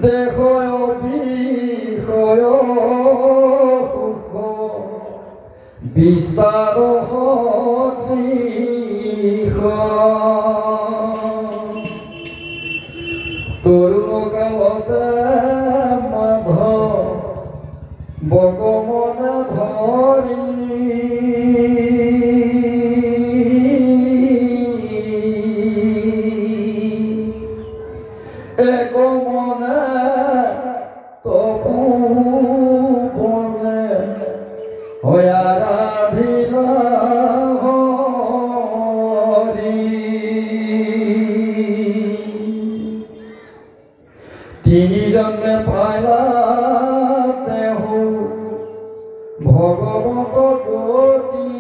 দেখো বিষয় সুখ বিস্তার তরুণ কালতে মাধ বগমনে ধরি এক মনে তপু বনে হয়ারাধিলা হরি তিনি জন্মে পাইলা দেহ ভগবত গতি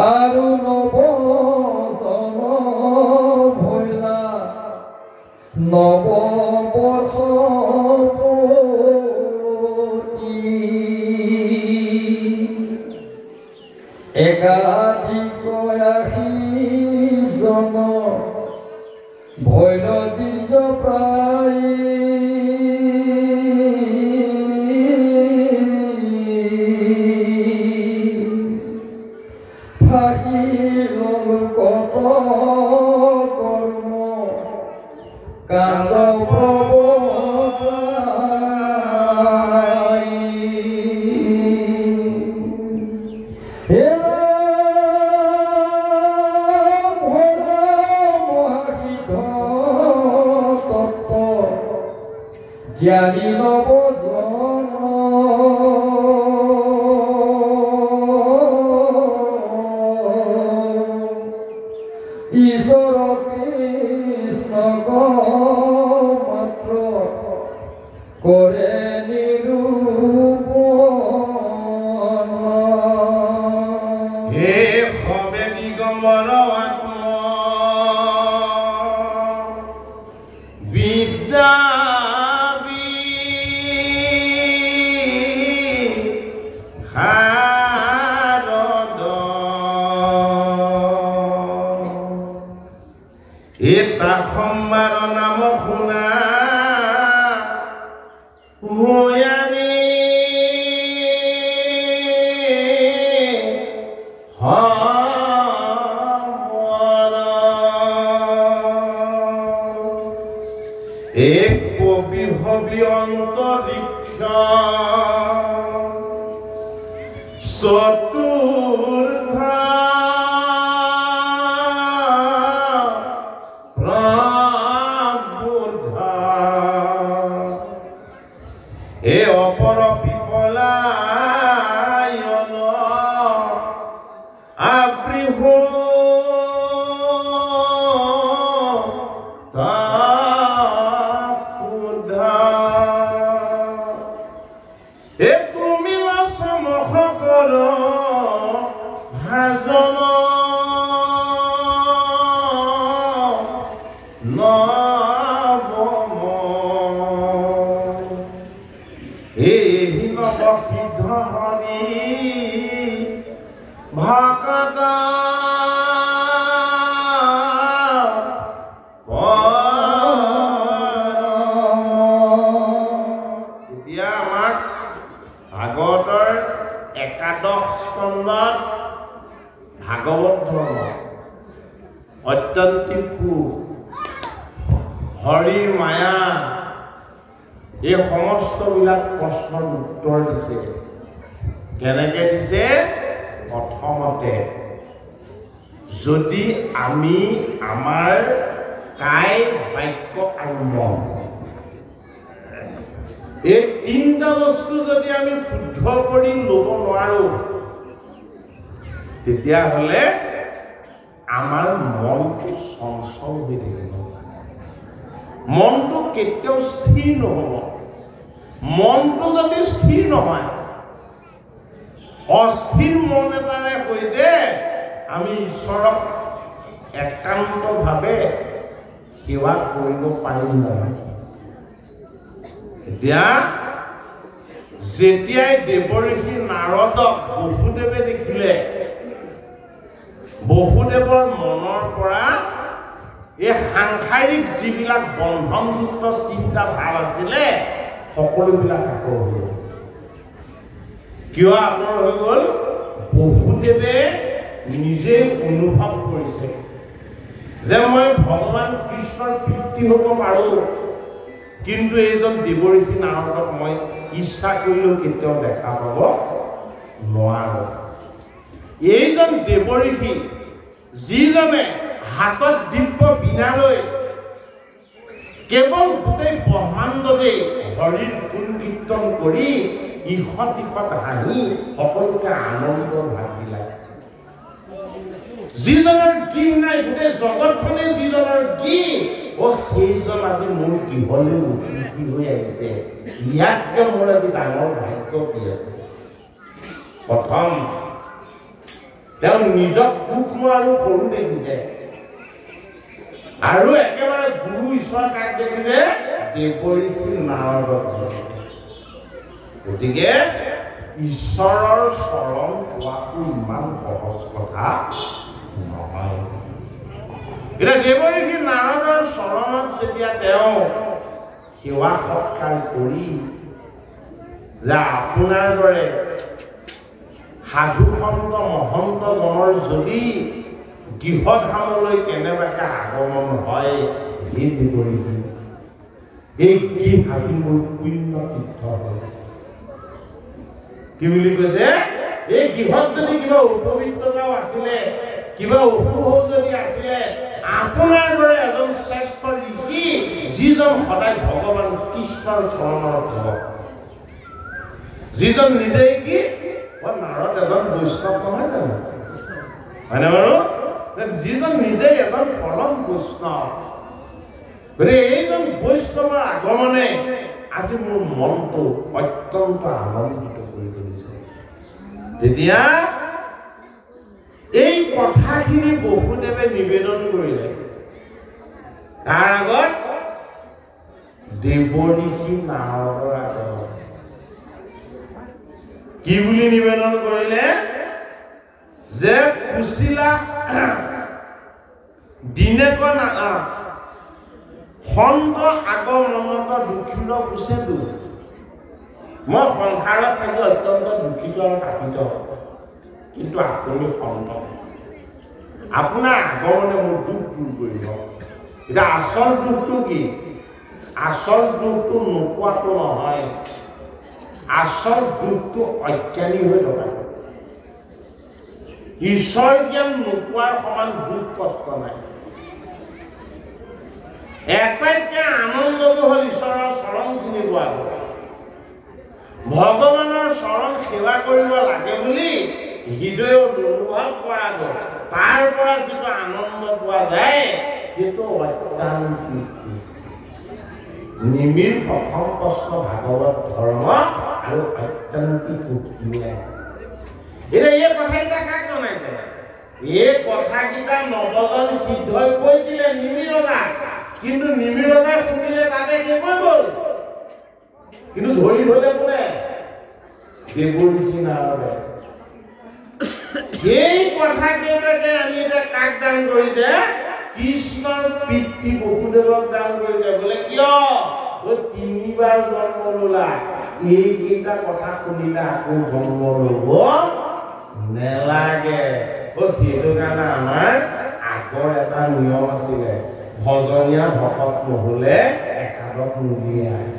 আৰু নবজন ভৈলা নববৰ্ষ একাধিকয়াশীজন ভৈল দীৰ্ঘ প্ৰায় থাকিল কত কৰ্ম কাণ্ড জ্ঞানী নবজন ঈশ্বৰ কৃষ্ণক মাত্ৰ কৰে নিৰূপণ হে সবে দিগম্বৰ আত্ম বিদ্যা এটা সম্বাৰ নাম শুনা হুয়ানি এক কবি হবি অন্তরিক্ষ চতুর্থা এ অপর পিপলায়ন আবৃহ এ তুমি সমখ কর ভাজন সিদ্ধ হরি ভাকাতা এতিয়া আমাক ভাগৱতৰ একাদশ স্কন্ধত ভাগৱত ধৰ্ম অত্যন্তিক হৰিৰ মায়া এই সমস্তবিলাক প্ৰশ্নৰ উত্তৰ দিছে কেনেকে দিছে প্ৰথমতে যদি আমি আমাৰ কায় বাক্য আৰু মন এই তিনিটা বস্তু যদি আমি শুদ্ধ কৰি ল'ব নোৱাৰো তেতিয়াহ'লে আমাৰ মনটো চঞ্চল হৈ থাকিব মনটো কেতিয়াও স্থিৰ নহ'ব মনটো যদি স্থিৰ নহয় অস্থিৰ মন এটাৰে সৈতে আমি ঈশ্বৰক একান্তভাৱে সেৱা কৰিব পাৰিম নহয় এতিয়া যেতিয়াই দেৱঋষি নাৰদক বসুদেৱে দেখিলে বসুদেৱৰ মনৰ পৰা এই সাংসাৰিক যিবিলাক বন্ধনযুক্ত চিন্তা ভাৱ আছিলে সকলোবিলাক আঁতৰ হ'ল কিয় আঁতৰ হৈ গ'ল বসুদেৱে নিজে অনুভৱ কৰিছে যে মই ভগৱান কৃষ্ণৰ পিতৃ হ'ব পাৰোঁ কিন্তু এইজন দেৱঋষি নাৰদক মই ইচ্ছা কৰিলেও কেতিয়াও দেখা পাব নোৱাৰোঁ এইজন দেৱঋষি যিজনে হাতত দিব্য বীণা লৈ কেৱল গোটেই ব্ৰহ্মাণ্ডতে হৰিৰ গুণ কীৰ্তন কৰি ইখত ইখত হাঁহি সকলোকে আনন্দ ভাগ দিলায় যিজনৰ গীত নাই গোটেই জগতখনে যিজনৰ গীত সেইজন আজি মোৰ গৃহলৈ উঠি হৈ আহিছে ইয়াতকে মোৰ আজি ডাঙৰ ভাগ্য কি আছে প্ৰথম তেওঁ নিজক সূক্ষ্ম আৰু সৰু দেখিছে আৰু একেবাৰে গুৰু ঈশ্বৰ কাক দেখিছে দেৱঋষি নাৰদক গতিকে ঈশ্বৰৰ চৰণ পোৱাটো ইমান সহজ কথা নহয় এতিয়া দেৱঋষি নাৰদৰ চৰণত যেতিয়া তেওঁ সেৱা সৎকাৰ কৰি যে আপোনাৰ দৰে সাধু সন্ত মহন্তজনৰ যদি গৃহধামলৈ কেনেবাকৈ আগমন হয় সেই দেৱঋষি এই গৃহ আজি মোৰ পুণ্য তীৰ্থ হয় কি বুলি কৈছে এই গৃহত যদি কিবা উপবিত্ৰতাও আছিলে কিবা অসুখ যদি আছিলে আপোনাৰ দৰে এজন শ্ৰেষ্ঠ ঋষি যিজন সদায় ভগৱান কৃষ্ণৰ চৰণৰ সেৱক যিজন নিজে কি নাৰদ এজন বৈষ্ণৱ নহয় জানো হয়নে বাৰু যিজন নিজে এজন পৰম বৈষ্ণৱ গতিকে এইজন বৈষ্ণৱৰ আগমনে আজি মোৰ মনটো অত্যন্ত আনন্দিত কৰি তুলিছে তেতিয়া এই কথাখিনি বসুদেৱে নিবেদন কৰিলে তাৰ আগত দেৱঋষি নাৰদৰ আগত কি বুলি নিবেদন কৰিলে যে পুছিলা দিনেক সন্ত আগমনত দুখিত পুছে দুখ মই সংসাৰত থাকি অত্যন্ত দুখিত আৰু তাপিত কিন্তু আপুনি সন্ত আপোনাৰ আগমনে মোৰ দুখ দূৰ কৰিব এতিয়া আচল দুখটো কি আচল দুখটো নোপোৱাটো নহয় আচল দুখটো অজ্ঞানী হৈ থকা ঈশ্বৰ জ্ঞান নোপোৱাৰ সমান দুখ কষ্ট নাই এটাইতকৈ আনন্দটো হ'ল ঈশ্বৰৰ চৰণ চিনি পোৱা ভগৱানৰ চৰণ সেৱা কৰিব লাগে বুলি হৃদয়ত অনুভৱ কৰা গ'ল তাৰ পৰা যিটো আনন্দ পোৱা যায় সেইটো অত্যান্তিক নিমিৰ প্ৰথম প্ৰশ্ন ভাগৱত ধৰ্ম আৰু অত্যান্তিক উৎক্ৰিয়া এতিয়া এই কথাকেইটা কাক জনাইছে এই কথাকেইটা নৱজন সিদ্ধই কৈছিলে নিমিৰদাক কিন্তু নিমিৰদাই শুনিলে তাতে কি কৈ গ'ল কিন্তু ধৰি ধৰিলে কোনে দেৱঋষি নাৰদে এই কথাকেইটাকে আমি এতিয়া কাক দান কৰিছে কৃষ্ণৰ পিতৃ বসুদেৱক দান কৰিছে বোলে কিয় তিনিবাৰ জন্ম ল'লা এইকেইটা কথা শুনিলে আকৌ জন্ম ল'ব নেলাগে সেইটো কাৰণে আমাৰ আগৰ এটা নিয়ম আছিলে ভজনীয়া ভকত নহ'লে একাদশ নুলিয়ায়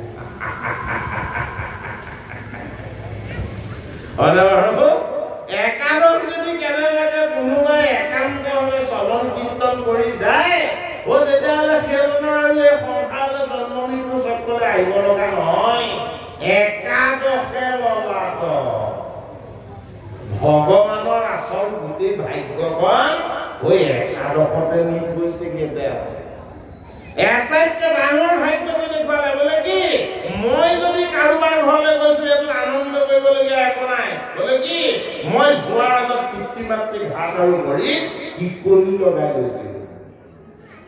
একাদশ যদি কেনেবাকে কোনোবাই একান্তভাৱে শ্ৰৱণ কীৰ্তন কৰি যায় তেতিয়াহ'লে সেইজনৰ আৰু এই সংসাৰলৈ জন্ম মৃত্যু চক্ৰলৈ আহিব লগা নহয় একাদশে ললাত ভগৱানৰ আচল গোটেই ভাগ্যখন একাদশতে নি থৈছেগে তেওঁ এটাইতকৈ ডাঙৰ ভাগ্যটো দেখুৱালে বোলে কি মই যদি কাৰোবাৰ ঘৰলৈ গৈছো এইটো আনন্দ কৰিবলগীয়া একো নাই বোলে কি মই যোৱাৰ আগত পিতৃ মাতৃক ভাত আৰু ভৰি ইকলি লগাই গৈছিলো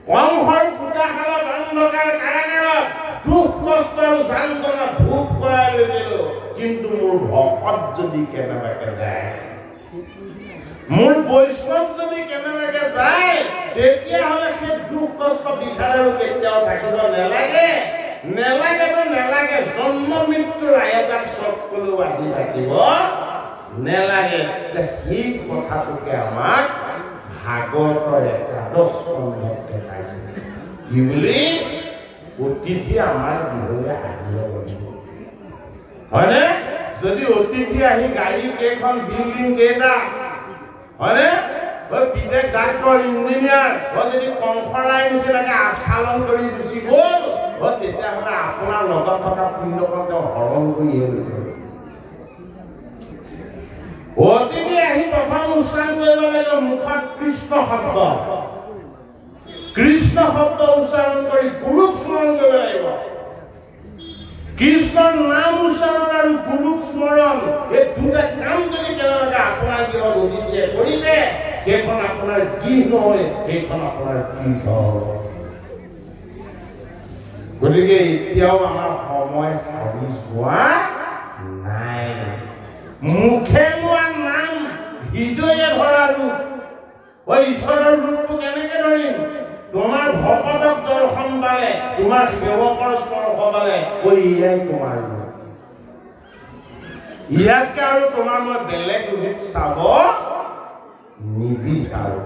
কংসৰ পূজাশালত অন্ধকাৰ কাৰাগাৰত দুখ কষ্ট আৰু যান্ত্ৰণা ভোগ কৰাই লৈছিলো কিন্তু মোৰ ভকত যদি কেনেবাকে যায়, মোৰ বৈষ্ণৱ যদি কেনেবাকে যায়, তেতিয়াহ'লে সেই দুখ কষ্ট বিষাদ আৰু কেতিয়াও থাকিব নালাগে। নেলাগে জন্ম মৃত্যুৰ আয়াতাক সকলো আহি থাকিব নেলাগে। সেই কথাটোকে আমাক ভাগৱতৰ একাদশ স্কন্ধত দেখাইছে। কি বুলি? অতিথি আমাৰ গৃহলৈ আহিব লাগিব, হয়নে? যদি অতিথি আহি গাড়ী কেইখন, বিল্ডিং কেইটা, হয়নে? পিতেক ডাক্তৰ, ইঞ্জিনিয়াৰ, যদি কংসৰাই নিচিনাকে আস্ফালন কৰি গুচি গ'ল, তেতিয়াহ'লে আপোনাৰ লগত থকা পিণ্ডখন তেওঁ হৰণ কৰি অতিথি আহি প্ৰথম উচ্চাৰণ কৰিব লাগিব মুখত কৃষ্ণ শব্দ। কৃষ্ণ শব্দ উচ্চাৰণ কৰি গুৰুক স্মৰণ কৰিব লাগিব। কৃষ্ণৰ নাম উচ্চাৰণ আৰু গুৰুক স্মৰণ, এই দুটা কাম যদি কেনেবাকে আপোনাৰ গৃহত অতিথিয়ে কৰিছে, সেইখন আপোনাৰ গৃহ নহয়, সেইখন আপোনাৰ তীৰ্থ। গতিকে এতিয়াও আমাৰ সময় হাৰি যোৱা নাই। মুখে লোৱা নাম, হৃদয়ে ধৰা ৰূপ। ঈশ্বৰৰ ৰূপটো কেনেকে ধৰিম? তোমাৰ ভকতক দৰ্শন পালে, তোমাৰ সেৱকৰ স্পৰ্শ পালে, এয়াই তোমাৰ ৰূপ। ইয়াতকে আৰু তোমাৰ মই বেলেগ ৰূপ চাব নিবিচাৰো।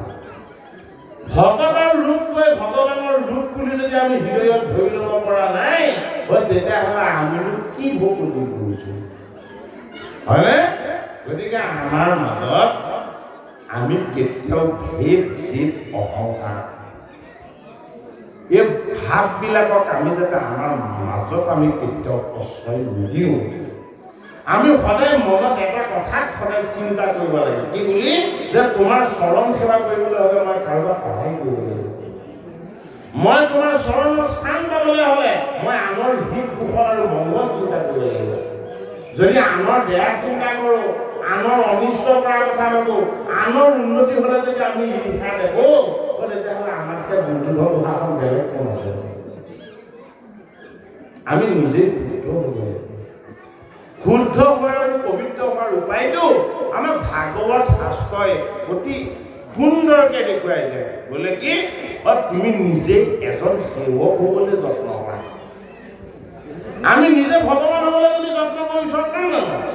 ভগৱানৰ ৰূপটোৱে ভগৱানৰ ৰূপ বুলি যদি আমি হৃদয়ত ধৰি ল'ব পৰা নাই, তেতিয়াহ'লে আমিনো কি ভক্তি কৰিছো, হয়নে? গতিকে আমাৰ মাজত আমি কেতিয়াও ভেদ চেদ অহংকাৰ, এই ভাৱবিলাকক আমি যাতে আমাৰ মাজত আমি কেতিয়াও প্ৰশ্ৰয় নিদিওঁ। আমি সদায় মনত এটা কথাত সদায় চিন্তা কৰিব লাগে। কি বুলি? যে তোমাৰ চৰণ সেৱা কৰিবলৈ হ'লে মই কাৰোবাক সহায় কৰিব লাগিব। মই তোমাৰ চৰণৰ স্থান পাবলৈ হ'লে মই আনৰ হিত কুশল আৰু মংগল চিন্তা কৰিব লাগিব। যদি আনৰ বেয়া চিন্তা কৰোঁ, আনৰ অনিষ্ট কৰাৰ কথা ভাবোঁ, আনৰ উন্নতি হ'লে যদি আমি হিংসা দেখোঁ, তেতিয়াহ'লে আমাতকৈ বন্ধুধৰ কথাখন বেলেগ কোন আছে? আমি নিজেই শুদ্ধ হ'ব লাগিব। শুদ্ধ হোৱাৰ আৰু পবিত্ৰ হোৱাৰ উপায়টো আমাক ভাগৱত শাস্ত্ৰই অতি সুন্দৰকে দেখুৱাইছে। বোলে কি? তুমি নিজেই এজন সেৱক হ'বলৈ যত্ন কৰা। আমি নিজে ভগৱান হ'বলৈ যদি যত্ন কৰোঁ, ঈশ্বৰ কাম নহয়।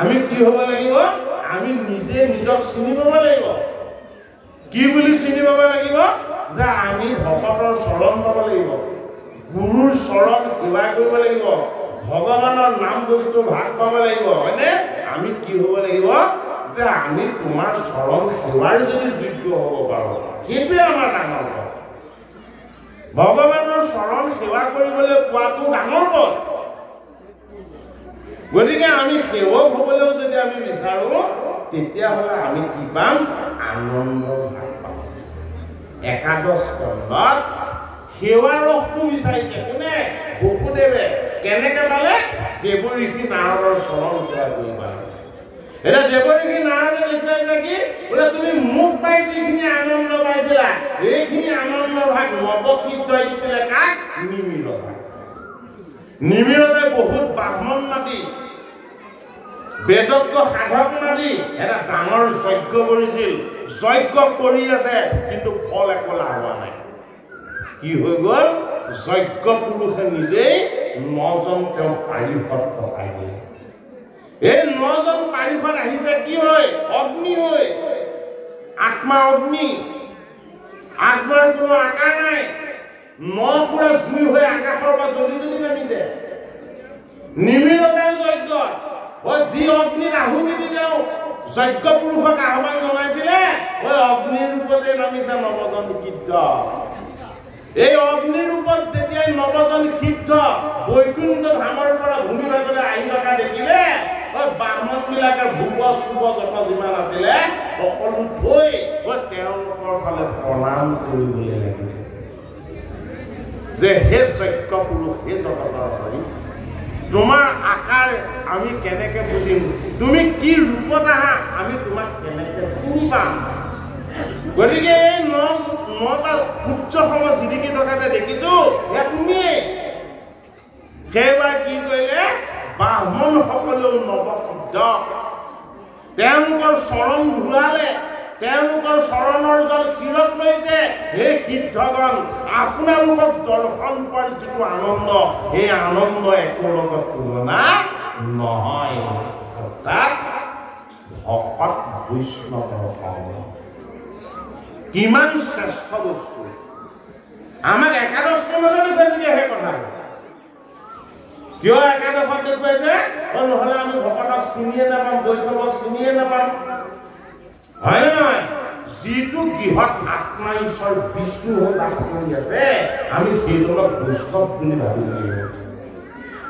আমি কি হ'ব লাগিব? আমি নিজে নিজক চিনি পাব লাগিব। কি বুলি চিনি পাব লাগিব? যে আমি ভকতৰ চৰণ পাব লাগিব, গুৰুৰ চৰণ সেৱা কৰিব লাগিব, ভগৱানৰ নাম বস্তু ভাগ পাব লাগিব, হয়নে? আমি কি হ'ব লাগিব? যে আমি তোমাৰ চৰণ সেৱাৰ যদি যোগ্য হ'ব পাৰোঁ, সেইটোৱে আমাৰ ডাঙৰ পথ। ভগৱানৰ চৰণ সেৱা কৰিবলৈ পোৱাটো ডাঙৰ পথ। গতিকে আমি সেৱক হ'বলৈও যদি আমি বিচাৰোঁ, তেতিয়াহ'লে আমি কি পাম? আনন্দ ভাগ পাম। একাদশ স্কন্ধত সেৱা ৰসটো বিচাৰিছে কোনে? বসুদেৱে। কেনেকে পালে? দেৱঋষি নাৰদৰ চৰণ সেৱা কৰি পালে। এতিয়া দেৱঋষি নাৰদে দেখুৱাইছে কি? বোলে তুমি মোক পাই যিখিনি আনন্দ পাইছিলা, এইখিনি আনন্দ ভাগ নৱকীৰ্তই দিছিলে কাক? নিমিৰতাক। নিমিৰতাই বহুত ব্ৰাহ্মণ মাতি, বেদজ্ঞ সাধক মাতি এটা ডাঙৰ যজ্ঞ কৰিছিল। যজ্ঞ কৰি আছে, কিন্তু ফল একো লাভ হোৱা নাই। কি হৈ গ'ল? যজ্ঞ পুৰুষে নিজেই 9জন তেওঁ পাৰিষদ পকাই দিলে। এই 9জন পাৰিষদ আহিছে কি হৈ? অগ্নি হৈ। আত্মা অগ্নি, আত্মাৰ কোনো আকাৰ নাই। 9 পুৰা জুই হৈ আকাশৰ পৰা জ্বলি জ্বলি নামিছে। নিমিৰতাৰ যজ্ঞ, যি অগ্নিত আহুতি দি তেওঁ যজ্ঞ পুৰুষক আহ্বান জনাইছিলে, অগ্নিৰ ৰূপতে নামিছে 9জন সিদ্ধ। এই অগ্নিৰ ৰূপত যেতিয়াই 9জন সিদ্ধ বৈকুণ্ঠ ধামৰ পৰা ভূমি ভাগলৈ আহি থকা দেখিলে, ব্ৰাহ্মণবিলাকে ভূপ চুপ যত যিমান আছিলে সকলো থৈ তেওঁলোকৰ ফালে প্ৰণাম কৰিবলৈ লাগিলে যে হে যজ্ঞ পুৰুষ, হে জগতৰ হৰি, তোমাৰ আকাৰ আমি কেনেকে বুজিম? তুমি কি ৰূপত আহা আমি তোমাক কেনেকে চিনি পাম? গতিকে এই 9টা সূৰ্য সম জিলিকি থকা যে দেখিছো, এয়া তুমিয়ে। সেইবাৰ কি কৰিলে? ব্ৰাহ্মণসকলেও নৱশুদ্ধ তেওঁলোকৰ চৰণ ধুৱালে তেওঁলোকৰ চৰণৰ জল ক্ষীৰত লৈছে হে সিদ্ধগণ আপোনালোকক দৰ্শন কৰাৰ যিটো আনন্দ এই আনন্দ একো লগত তুলনা নহয় অৰ্থাৎ ভকত বৈষ্ণৱৰ সংগ কিমান শ্ৰেষ্ঠ বস্তু আমাক একাদশ স্কন্ধত দেখুৱাইছে সেই কথা কিয় একাদশত দেখুৱাইছে নহ'লে আমি ভকতক চিনিয়ে নাপাম বৈষ্ণৱক চিনিয়ে নাপাম হয় নহয় যিটো গৃহত আত্মা ঈশ্বৰ বিষ্ণু হৈ বাস কৰি আছে আমি সেইজনক বৈষ্ণৱ বুলি ভাবিব লাগিব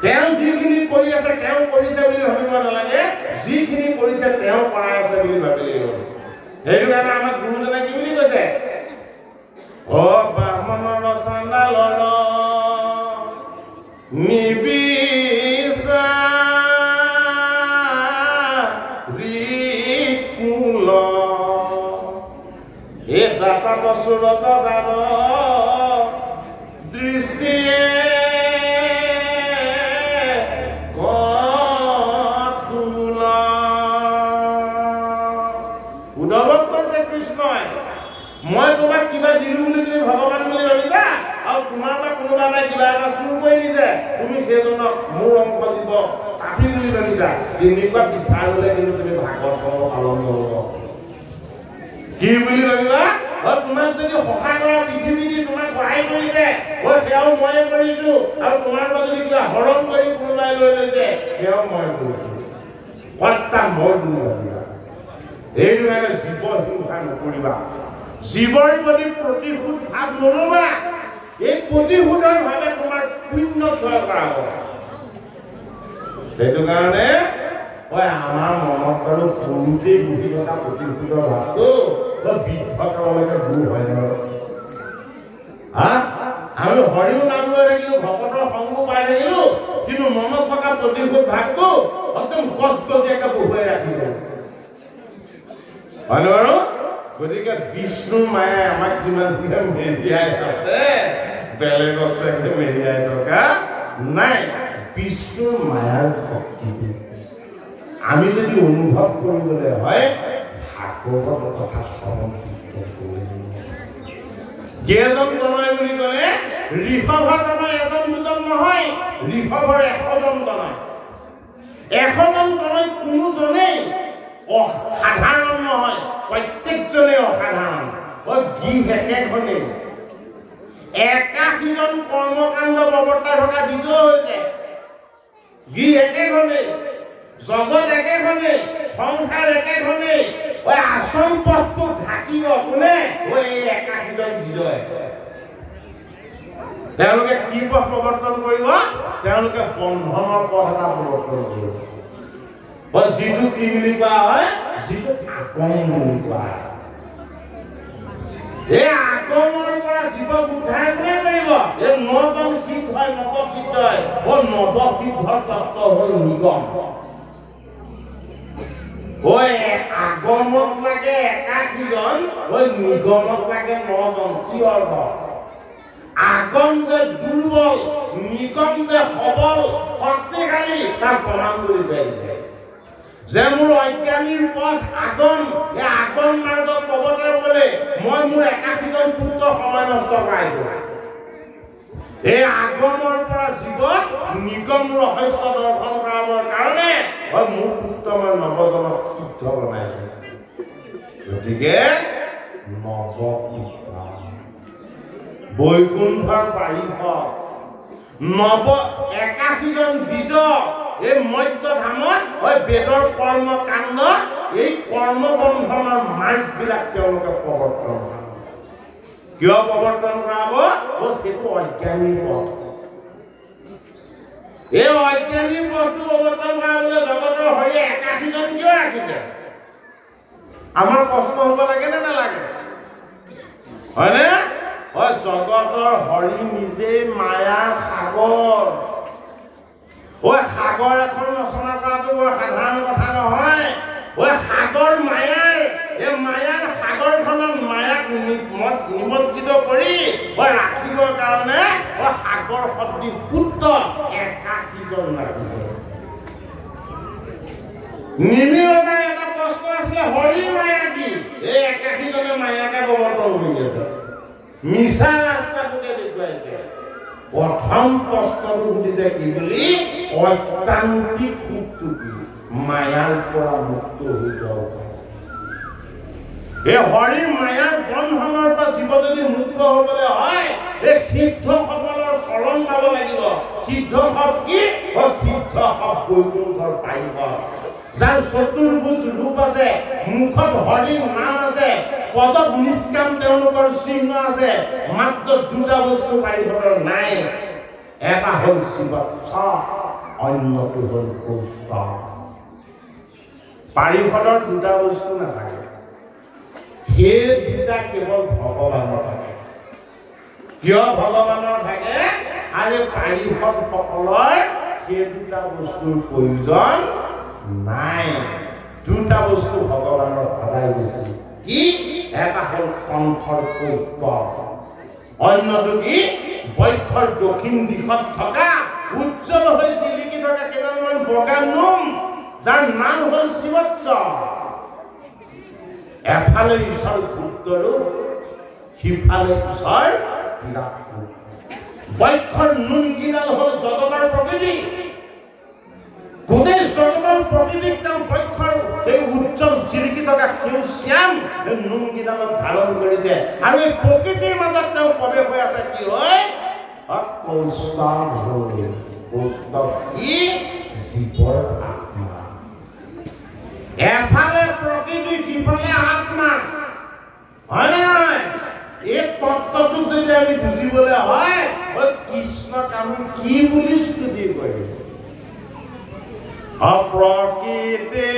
তেওঁ যিখিনি কৰি আছে তেওঁ কৰিছে বুলি ভাবিব নালাগে যিখিনি কৰিছে তেওঁ কৰাই আছে বুলি ভাবিব লাগিব সেইটো কাৰণে আমাক গুৰুজনে কি বুলি কৈছে অ ব্ৰাহ্মণৰ চাণ্ডালৰ নিবিচাৰিকুল এ দাতা বসুৰত জান দৃষ্টিয়ে কতুলা উদ্ধৱক কৈছে কৃষ্ণই মই তোমাক কিবা দিলো বুলি তুমি ভগৱান বুলি ভাবিছা আৰু তোমাৰ পৰা কোনোবা নাই কিবা এটা চুৰ কৰি দিছে তুমি সেইজনক মোৰ অংশ দিব পাপী বুলি ভাবিছা তেনেকুৱা বিচাৰ হ'লে কিন্তু তুমি ভাগৱত পালন কৰিব কি বুলি ভাবিবা তোমাক যদি সহায় কৰা পৃথিৱী দি তোমাক সহায় কৰিছে সেয়াও ময়ে কৰিছো আৰু তোমাৰ পৰা যদি কিবা হৰণ কৰি কোনোবাই লৈ লৈছে সেয়াও মই কৰিছো কৰ্তা মই বুলি ভাবিবা এইটো কাৰণে জীৱ হিংসা নকৰিবা জীৱৰ প্ৰতি প্ৰতিশোধ ভাৱ নল'বা এই প্ৰতিশোধৰ ভাৱে তোমাৰ পুণ্য ক্ষয় কৰা হ'ব সেইটো কাৰণে আমাৰ মনত বাৰু সৰুতেই বুজি থকা প্ৰতিশোধৰ ভাৱটো বৃদ্ধকাললৈকে দূৰ হয় নহয় আমি হৰিও নাম লৈ থাকিলো ভকতৰ সংগ পাই থাকিলো কিন্তু মনত থকা প্ৰতিশোধ ভাৱটো একদম কষ্টকে বহুৱাই ৰাখিব হয় নে বাৰু গতিকে বিষ্ণু মায়ে আমাক যিমান মেৰিয়াই আছে বেলেগক চাগে মেৰিয়াই থকা নাই বিষ্ণুৰ মায়াৰ শক্তি আমি যদি অনুভৱ কৰিবলৈ হয় ভাগৱত কথা শ্ৰৱণ কেইজন তনয় বুলি ক'লে ঋষভৰ তনয় এজন দুজন নহয় ঋষভৰ 100জন তনয় 100জন তনয় কোনোজনেই সাধাৰণ নহয় প্ৰত্যেকজনে অসাধাৰণ গীত একেখনেই 81জন কৰ্মকাণ্ড প্ৰৱৰ্তাই থকা বীজ হৈছে গীত একেখনেই জগত একেখনেই সংসাৰ একেখনেই আচল পথটো ঢাকিব কোনে এই 81জন বীজয় তেওঁলোকে কি পথ প্ৰৱৰ্তন কৰিব তেওঁলোকে বন্ধনৰ পথ এটা প্ৰৱৰ্তন কৰিব যিটো কি বুলি কোৱা হয় যিটো আগম বুলি কোৱা হয় এই আগমৰ পৰা জীৱক উদ্ধাৰ কোনে কৰিব এই 9জন সিদ্ধ হয় নৱসিদ্ধ হয় নৱসিদ্ধৰ তত্ত্ব হ'ল নিগম আগমক লাগে 81জন নিগমক লাগে 9জন কি অৰ্থ আগম যে দুৰ্বল নিগম যে সবল শক্তিশালী তাৰ প্ৰমাণ কৰি পাইছে যে মোৰ অজ্ঞানীৰ পথ আগম এই আগম মাৰ্গত প্ৰৱৰ্তন কৰিলে মই মোৰ 81জন পুত্ৰ সময় নষ্ট কৰাইছো এই আগমৰ পৰা জীৱক নিগম ৰহস্য দৰ্শন কৰাবৰ কাৰণে মোৰ পুত্ৰ মই 9জনক সিদ্ধ বনাইছো গতিকে নৱসিদ্ধ বৈকুণ্ঠৰ বাৰিষ 81জন বীজ এই মধ্যধামত বেদৰ কৰ্ম কাণ্ড এই কৰ্ম বন্ধনৰ মাৰ্গবিলাক তেওঁলোকে প্ৰৱৰ্তন কৰে কিয় প্ৰৱৰ্তন কৰাব সেইটো অজ্ঞানীৰ পথ এই অজ্ঞানীৰ পথটো প্ৰৱৰ্তন কৰাবলৈ জগতৰ হৰিয়ে 81জন কিয় ৰাখিছে আমাৰ প্ৰশ্ন হ'ব লাগে নে নালাগে হয়নে জগতৰ হৰি নিজেই মায়াৰ সাগৰ সাগৰ এখন ৰচনা কৰাটো বৰ সাধাৰণ কথা নহয় সাগৰ মায়াৰ এই মায়াৰ সাগৰখনত মায়াক নিমজ্জিত কৰি ৰাখিবৰ কাৰণে সাগৰ সদৃশ পুত্ৰ 81জন ৰাখিছে নিমিৰতাৰ এটা প্ৰশ্ন আছিলে হৰিৰ মায়া কি? এই একাশীজনে মায়াকে প্ৰৱৰ্তন কৰি আছে, মিছা ৰাস্তাটোকে দেখুৱাইছে। প্ৰথম প্ৰশ্নটো সুধিছে কি বুলি? ঐকান্তিক সুখটো কি? মায়াৰ পৰা মুক্ত হৈ যাব পাৰে। এই হৰি মায়াৰ বন্ধনৰ পৰা জীৱ যদি মুক্ত হ'বলৈ হয়, এই সিদ্ধসকলৰ চৰণ পাব লাগিব। সিদ্ধ হওক কি? সিদ্ধ হওক বৈকুণ্ঠৰ পাৰিব, যাৰ চতুৰ্ভুজ ৰূপ আছে, মুখত হৰিৰ নাম আছে, পদত নিষ্কাম তেওঁলোকৰ চিহ্ন আছে। মাত্ৰ দুটা বস্তু পাৰিবৰ নাই, এটা হ'ল শিৱচ্ছ, অন্যটো হ'ল কৌষ্ঠ। পাৰিষদৰ দুটা বস্তু নাথাকে, সেই দুটা কেৱল ভগৱানৰ থাকে। কিয় ভগৱানৰ থাকে? আৰু পাৰিষদসকলৰ সেই দুটা বস্তুৰ প্ৰয়োজন নাই। দুটা বস্তু ভগৱানৰ সদায় বেছি। কি? এটা হ'ল কণ্ঠৰ কৌষ্ঠ, অন্যটো কি? বক্ষৰ দক্ষিণ দিশত থকা উজ্জ্বল হৈ জিলিকি থকা কেইডালমান বগা নোম, যাৰ নাম হ'ল শিৱচ্ছ। এফালে ঈশ্বৰ গুপ্তৰূপ, সিফালে ঈশ্বৰ বিৰাট ৰূপ। বক্ষৰ নোমকেইডাল হ'ল জগতৰ প্ৰকৃতি। গোটেই জগতৰ প্ৰকৃতিক তেওঁ বক্ষৰ এই উজ্জ্বল জিলিকি থকা সেউজীয়াম এই নোমকেইডালত ধাৰণ কৰিছে। আৰু এই প্ৰকৃতিৰ মাজত তেওঁ প্ৰৱেশ হৈ আছে। কি হয়? কৌষ্ঠ কি? জীৱৰ আত্মা। এফালে প্ৰকৃতি, সিফালে আত্মা, হয় নহয়? এই তত্ত্বটো যদি আমি বুজিবলৈ হয়, কৃষ্ণক আমি কি বুলি স্তুতি কৰিম? অপ্ৰকৃতি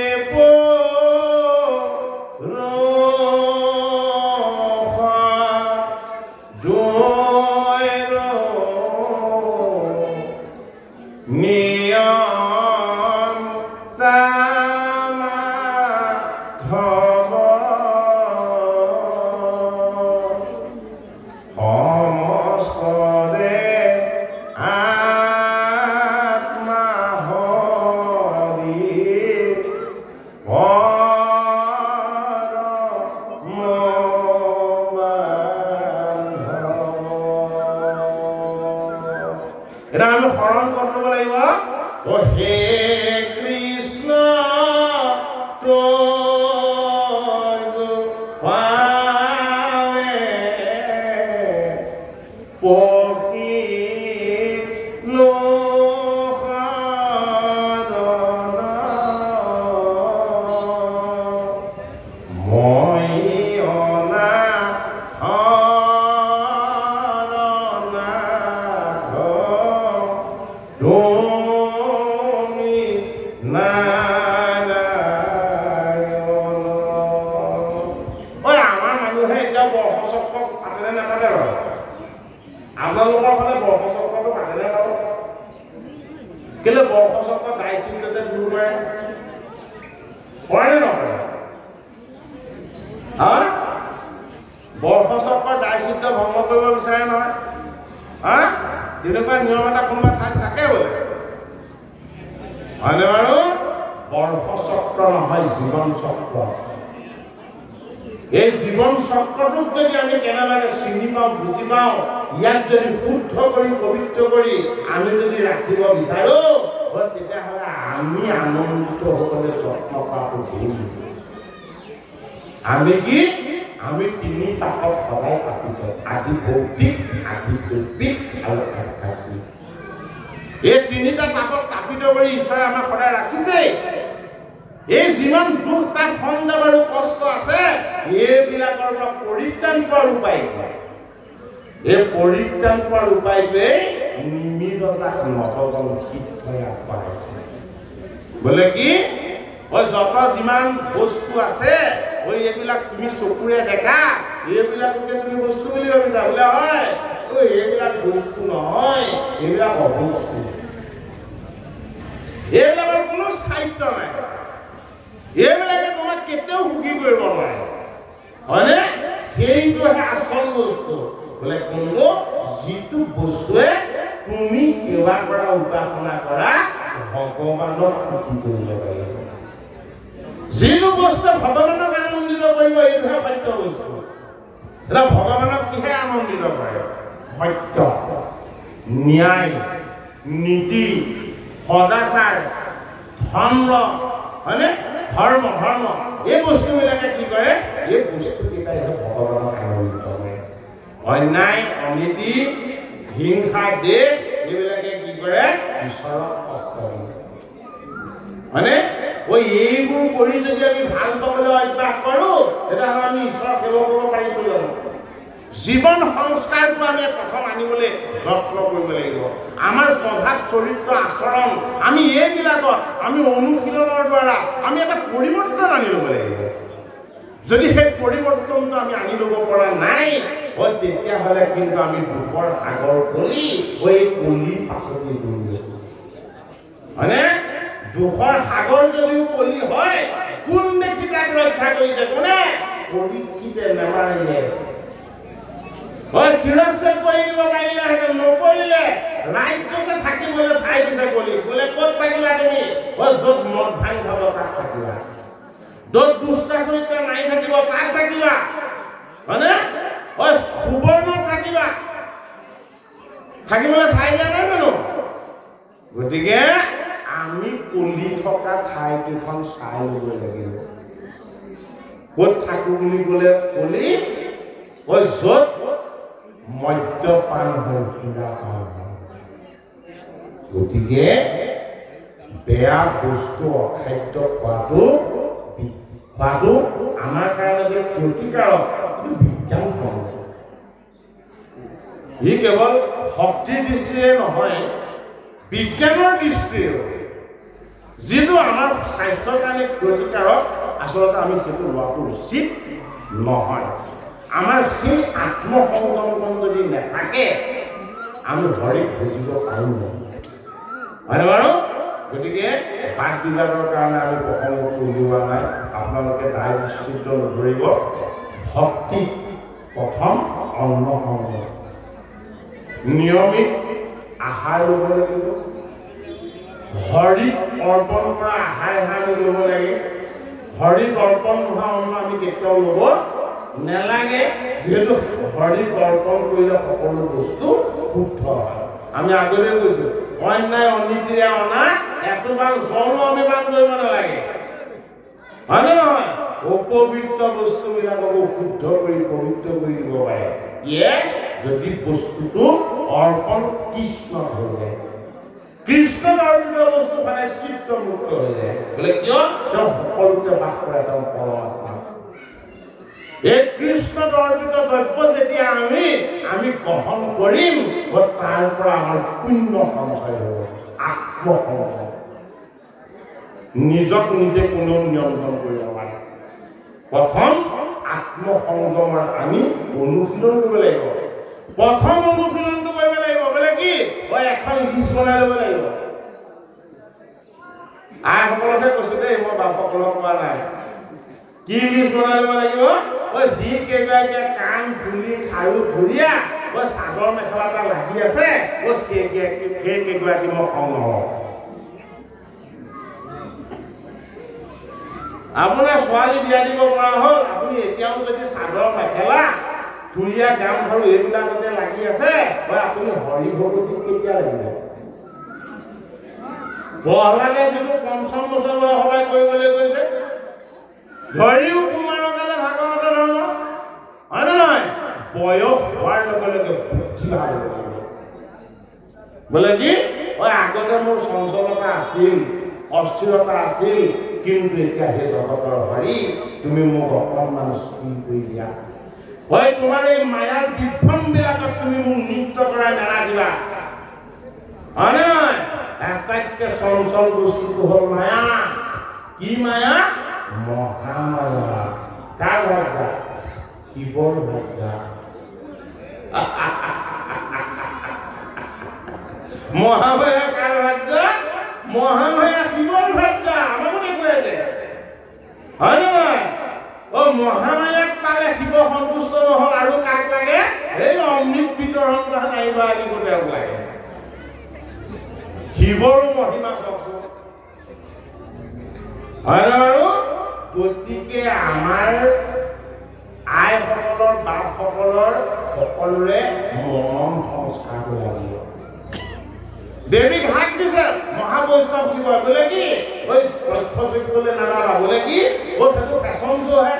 আমি কি? আমি তিনি তাপত সদায় পাতিত, আদি ভৌতিক, আদি দৈবিক আৰু আধ্যাত্মিক। এই তিনিটা তাপত তাপিত কৰি ঈশ্বৰে আমাক সদায় ৰাখিছে। এই যিমান দুখ, তাক সন্দেহ আৰু কষ্ট আছে, এইবিলাকৰ পৰা পৰিত্ৰাণ পোৱাৰ উপায়। এই পৰিত্ৰাণ পোৱাৰ উপায়টোৱে নিমিৰতাক নৱজন সিদ্ধই আগবঢ়াইছে। বোলে কি? যত যিমান বস্তু আছে, এইবিলাক তুমি চকুৰে দেখা, এইবিলাককে তুমি বস্তু বুলি ভাবিছা। বোলে হয়, এইবিলাক বস্তু নহয়, এইবিলাক অবস্তু। এইবিলাকৰ কোনো স্থায়িত্ব নাই। এইবিলাকে তোমাক কেতিয়াও সুখী কৰিব নোৱাৰে, হয়নে? সেইটোহে আচল বস্তু। বোলে কিন্তু যিটো বস্তুৱে তুমি সেৱা কৰা, উপাসনা কৰা, ভগৱানক সুখী কৰিব পাৰিব। যিটো বস্তু ভগৱানক আনন্দিত কৰিব এইটোহে সত্য বস্তু এটা ভগৱানক কিহে আনন্দিত কৰে সত্য ন্যায় নীতি সদাচাৰ ধৰ্ম হয়নে ধৰ্ম ধৰ্ম এই বস্তুবিলাকে কি কৰে এই বস্তুকেইটাই ভগৱানক আনন্দিত কৰে অন্যায় অনীতি হিংসা দেশ এইবিলাকে কি কৰে ঈশ্বৰক কষ্ট দিয়ে মানে ওই এইবোৰ কৰি যদি আমি ভাল পাবলৈ অভ্যাস কৰোঁ তেতিয়াহ'লে আমি ঈশ্বৰ সেৱা কৰিব পাৰিছোঁ জানো জীৱন সংস্কাৰটো আমি প্ৰথম আনিবলৈ যত্ন কৰিব লাগিব আমাৰ স্বভাৱ চৰিত্ৰ আচৰণ আমি এইবিলাকত আমি অনুশীলনৰ দ্বাৰা আমি এটা পৰিৱৰ্তন আনি ল'ব লাগিব যদি সেই পৰিৱৰ্তনটো আমি আনি ল'ব পৰা নাই হয় তেতিয়াহ'লে কিন্তু আমি দুখৰ সাগৰ কলি হৈ কলি পাছতেই দৌৰি আছোঁ হয়নে দুখৰ সাগৰ যদিও কলি হয় কোন দেখি তাক ৰক্ষা কৰিছে কোনে পৰীক্ষিতে নেমাৰিলে হয় শিৰচ্ছেদ কৰি দিব পাৰিলেহেঁতেন নকৰিলে ৰাজ্যতে থাকিবলৈ ঠাই দিছে কলি বোলে ক'ত থাকিবা তুমি হয় য'ত মদ ভাং খাব তাত থাকিবা য'ত দুষ্টাচৰিত্ৰ নাই থাকিব তাত থাকিবা হয়নে হয় সুবৰ্ণত থাকিবা থাকিবলৈ ঠাই দিয়া নাই জানো গতিকে আমি কলি থকা ঠাইকেইখন চাই ল'ব লাগিব ক'ত থাকোঁ বুলি ক'লে কলি হয় য'ত মদ্যপান হয় সুৰাপান হয় গতিকে বেয়া বস্তু অখাদ্য খোৱাটো আমাৰ কাৰণে যে ক্ষতিকাৰক কিন্তু বিজ্ঞানসন্মত ই কেৱল শক্তিৰ দৃষ্টিৰে নহয় বিজ্ঞানৰ দৃষ্টিৰে যিটো আমাৰ স্বাস্থ্যৰ কাৰণে ক্ষতিকাৰক আচলতে আমি সেইটো লোৱাটো উচিত নহয় আমাৰ সেই আত্মসংযমখন যদি নাথাকে আমি হৰিক বুজিব পাৰিম হয়নে বাৰু গতিকে বাক বিবাদৰ কাৰণে আমি প্ৰসংগটো উলিওৱা নাই আপোনালোকে দায় নিশ্চিত নধৰিব ভক্তি প্ৰথম অন্ন সংযম নিয়মিত আহাৰ ল'ব লাগিব হৰিক অৰ্পণ কৰা আহাৰ আমি ল'ব লাগে হৰিক অৰ্পণ নোহোৱা অন্ন আমি কেতিয়াও ল'ব নেলাগে যিহেতু হৰিক অৰ্পণ কৰিলে সকলো বস্তু শুদ্ধ হয় আমি আগতে কৈছোঁ অন্যায় অনীতিৰে অনা এটোপাল জলো আমি পান কৰিব নালাগে হয়নে নহয় অপবিত্ৰ বস্তুবিলাকক শুদ্ধ কৰি পবিত্ৰ কৰি দিব পাৰে ইয়ে যদি বস্তুটো অৰ্পণ কৃষ্ণত হৈ যায় কৃষ্ণত অৰ্পিত বস্তু মানে চিত্তমুক্ত হৈ যায় বোলে কিয় তেওঁ সকলোতে বাস কৰে তেওঁ পৰমাত্মা এই কৃষ্ণত অৰ্পিত দ্ৰব্য যেতিয়া আমি গ্ৰহণ কৰিম তাৰ পৰা আমাৰ পুণ্য সঞ্চয় হ'ব আত্মসংযম নিজক নিজে কোনেও নিয়ন্ত্ৰণ কৰিব পাৰে প্ৰথম আত্মসংযমৰ আমি অনুশীলন কৰিব লাগিব প্ৰথম অনুশীলনটো কৰিব লাগিব বোলে কি এখন লিষ্ট বনাই ল'ব লাগিব আইসকলকহে কৈছোঁ দেই মই বাপসকলক কোৱা নাই কি লিষ্ট বনাই ল'ব লাগিব যি কেইগৰাকীয়ে কাণ ফুলি খাৰু ধুৰীয়া চাদৰ মেখেলা এটা লাগি আছে সেই কেইগৰাকী মই খং নহওঁ আপোনাৰ ছোৱালী বিয়া দিব পৰা হ'ল আপুনি এতিয়াও যদি চাদৰ মেখেলা ধুৰীয়া গামখাৰু এইবিলাকতে লাগি আছে আপুনি হৰি ভগৱতীক কেতিয়া লাগিব প্ৰহ্লাদে যিটো পঞ্চম বছৰ সভাই কৰিবলৈ গৈছে ধৰিও কুমাৰৰ কালে ভাগৱত ধৰ্ম হয় নে নহয় বয়স হোৱাৰ লগে লগে বুদ্ধি ভাল হ'ব বোলে কি আগতে মোৰ চঞ্চলতা আছিল অস্থিৰতা আছিল কিন্তু এতিয়া সেই জগতৰ হৰি তুমি মোক অকণমান স্থিৰ কৰি দিয়া হয় তোমাৰ এই মায়াৰ বিভ্ৰমবিলাকত তুমি মোক নৃত্য কৰাই নাৰাখিবা হয় নে নহয় আটাইতকৈ চঞ্চল বস্তুটো হ'ল মায়া কি মায়া মহামায়া কাৰ ভাগ্যা শিৱৰ ভাগ্যা মহামায়া কাৰ ভাগ্যা মহামায়া শিৱৰ ভাগ্যা আমাৰ মনে কৈ আছে হয় নে নহয় মহামায়াক পালে শিৱ সন্তুষ্ট নহ'ল আৰু কাক লাগে এই অমৃত বিতৰণ নাইবা আহিব তেওঁক লাগে শিৱৰো মহিমা চাওকচোন হয় নে বাৰু গতিকে আমাৰ আইসকলৰ বাপসকলৰ সকলোৰে মৰম সংস্কাৰটো লাগিব দেৱীক হাক দিছে মহাবৈষ্ণৱ কি কয় বোলে কি ঐ তথ্যবিদলৈ নানাবা বোলে কি ও সেইটো ফেশ্বন শ্ব' হে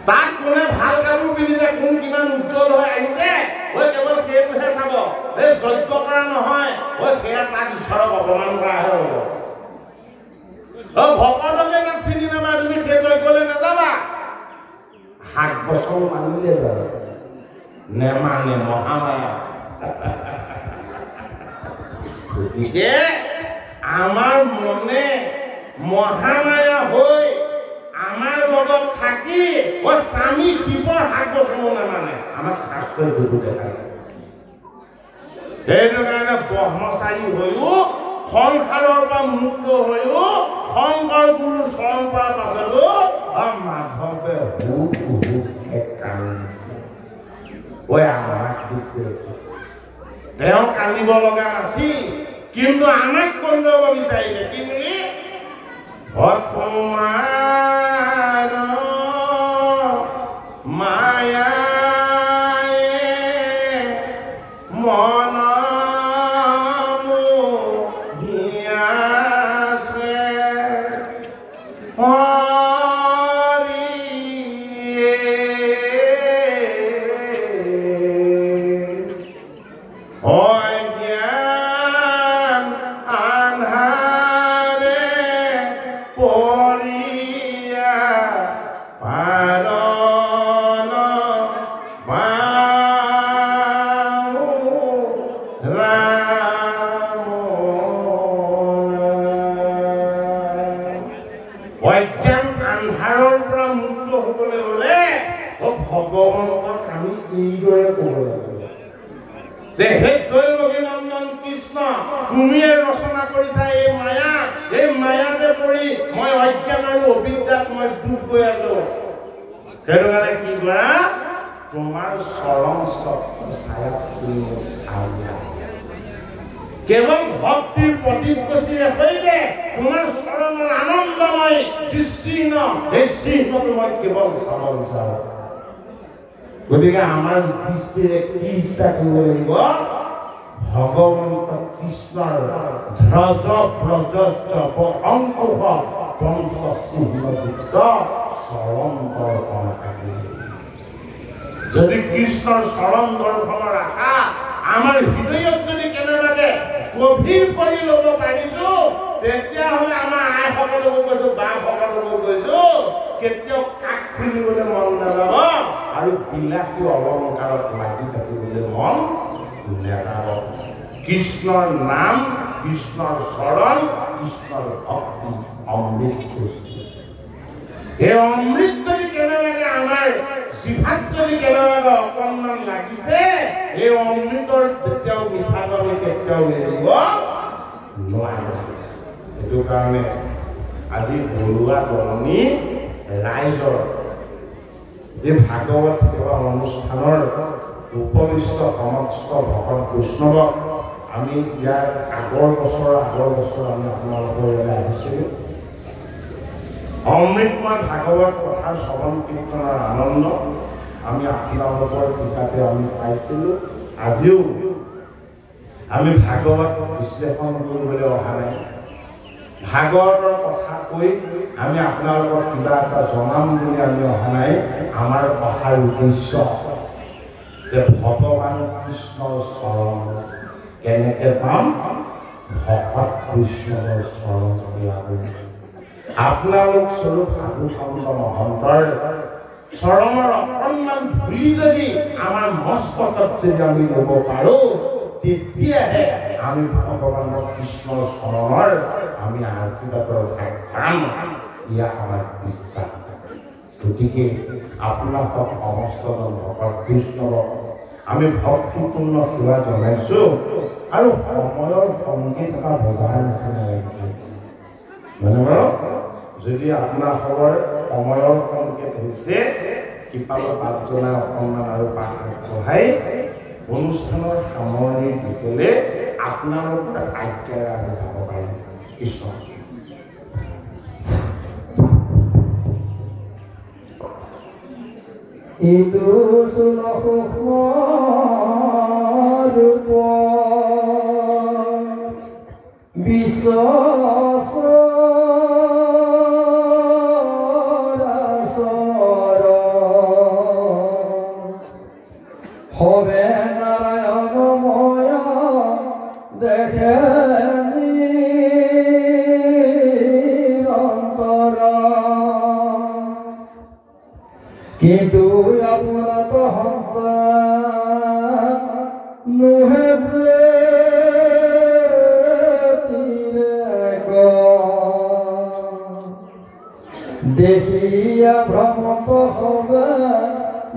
তাক কোনে ভাল কাপোৰ পিন্ধিছে কোন কিমান উজ্জ্বল হৈ আহিছে ঐ কেৱল সেইটোহে চাব এই যজ্ঞ কৰা নহয় ঐ সেয়া তাক ঈশ্বৰক অপমান কৰাহে হ'ব ভকতকে তাক চিনি নাপায় তুমি সেই যজ্ঞলৈ নাযাবা 7 বছৰ মানিলে যাব নেমানে মহামায়া গতিকে আমাৰ মনে মহামায়া হৈ আমাৰ লগত থাকি স্বামী শিৱৰ 7 বছৰ নামানে আমাক শাস্ত্ৰৰ গধু দেখাইছে সেইটো কাৰণে ব্ৰহ্মচাৰী হৈও সংসাৰৰ পৰা মুক্ত হৈও শংকৰ গুৰুৰ চৰণ পোৱাৰ পাছতো মাধৱে আমাক দুখ কৰিছে তেওঁ কান্দিব লগা নাছিল কিন্তু আমাক কন্দব বিচাৰিছে কি বুলি তোমাৰ মায়ায়ে মন মোহিয়াছে তুমিয়ে ৰচনা কৰিছা এই মায়াতে পৰি মই অজ্ঞান আৰু অবিদ্যাত মই ডুব গৈ আছো সেইটো কাৰণে কি কৰা তোমাৰ চৰণ চক্ৰ ছায়া কেৱল ভক্তিৰ প্ৰতিকচিৰে হৈতে তোমাৰ চৰণৰ আনন্দময় যি চিহ্ন সেই চিহ্নটো মই কেৱল চাব বিচাৰো গতিকে আমাৰ দৃষ্টিৰে কি ইচ্ছা কৰিব লাগিব ভগৱন্ত কৃষ্ণৰ ধ্ৰজ ব্ৰজ জপ অংকুশ পঞ্চ চিহ্নযুক্ত চৰণ দৰ্শন যদি কৃষ্ণৰ চৰণ দৰ্শনৰ আশা আমাৰ হৃদয়ত যদি কেনেবাকে গভীৰ কৰি ল'ব পাৰিছো তেতিয়াহ'লে আমাৰ আইসকলকো কৈছো বাসকলকো কৈছো কেতিয়াও কাষ খুলিবলৈ মন নাযাব আৰু বিলাসী অলংকাৰত লাগি থাকিবলৈ মন নেযাব কৃষ্ণৰ নাম কৃষ্ণৰ চৰণ কৃষ্ণৰ ভক্তি অমৃত এই অমৃত যদি কেনেবাকে আমাৰ জিভাত যদি কেনেবাকে অকণমান লাগিছে এই অমৃতৰ তেতিয়াও মিঠা পানী কেতিয়াও এৰিব নোৱাৰে সেইটো কাৰণে আজি বৰুৱা দলনি ৰাইজৰ এই ভাগৱত সেৱা অনুষ্ঠানৰ উপবিষ্ট সমস্ত ভকত বৈষ্ণৱক আমি ইয়াৰ আগৰ বছৰ আমি আপোনালোকৰ ইয়ালৈ আহিছিলোঁ অমৃতময় ভাগৱত কথাৰ শ্ৰৱণ কীৰ্তনৰ আনন্দ আমি আপোনালোকৰ টিকাতে আমি পাইছিলোঁ আজিও আমি ভাগৱত বিশ্লেষণ কৰিবলৈ অহা নাই ভাগৱতৰ কথা কৈ আমি আপোনালোকক কিবা এটা জনাম বুলি আমি অহা নাই আমাৰ অহাৰ উদ্দেশ্য যে ভগৱান কৃষ্ণৰ চৰণ কেনেকৈ পাম ভকত কৃষ্ণৰ চৰণ আপোনালোক স্বৰূপ সাধু সন্ত মহন্তৰ চৰণৰ অকণমান ধূলি যদি আমাৰ মস্তকত যদি আমি ল'ব পাৰোঁ তেতিয়াহে আমি ভগৱানৰ কৃষ্ণৰ চৰণৰ আমি আশীৰ্বাদৰ ভাগ পাম ইয়াক আমাৰ বিশ্বাস গতিকে আপোনালোকক সমস্তজন ভকত কৃষ্ণক আমি ভক্তিপূৰ্ণ সেৱা জনাইছোঁ আৰু সময়ৰ সংগীত এটা বজাৰ নিচিনা লাগিছে মানে বাৰু যদি আপোনালোকৰ সময়ৰ সংকেত হৈছে কৃপালৰ পাঠ জনাই অকণমান আৰু পাঠ পঢ়াই অনুষ্ঠানৰ সামৰণি দিবলৈ আপোনালোকৰ আজ্ঞাৰে আমি যাব পাৰিম কৃষ্ণ itu sulhukmar bisa হবে নারায়ণময় দেখে নিরন্তর কিন্তু আপনার তো হন্তা নুহে দেখিয়া ভ্রমত হবে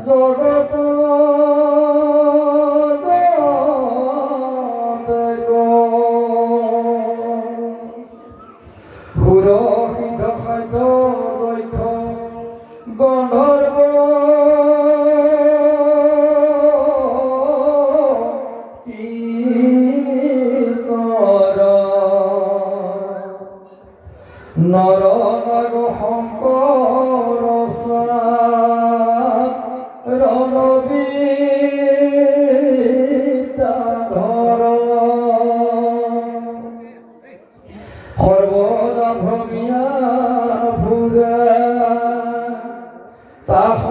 জগত পুরোহিত খাদ্য দৈথ গন্ধর্ব নর নাগ শংকৰ রণবিদ্যাধর সর্বদা ভ্রমিয়া ভুরে তাহ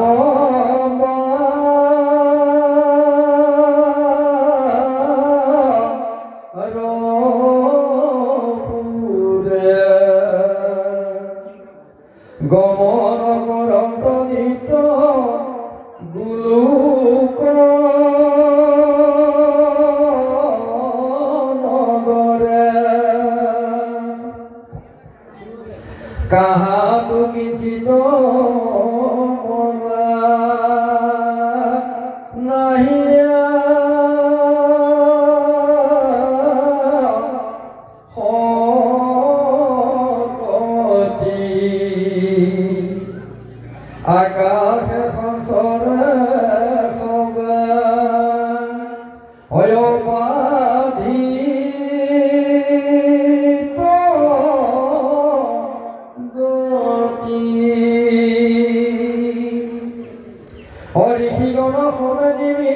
গমন করন্ত নিত গুলুক নগরে কাহা তো কিঞ্চিত মনা নাহিয়া আকাশে সংসরে হবে অয়বাধিত গতি হরিষিগণ হবে নিমি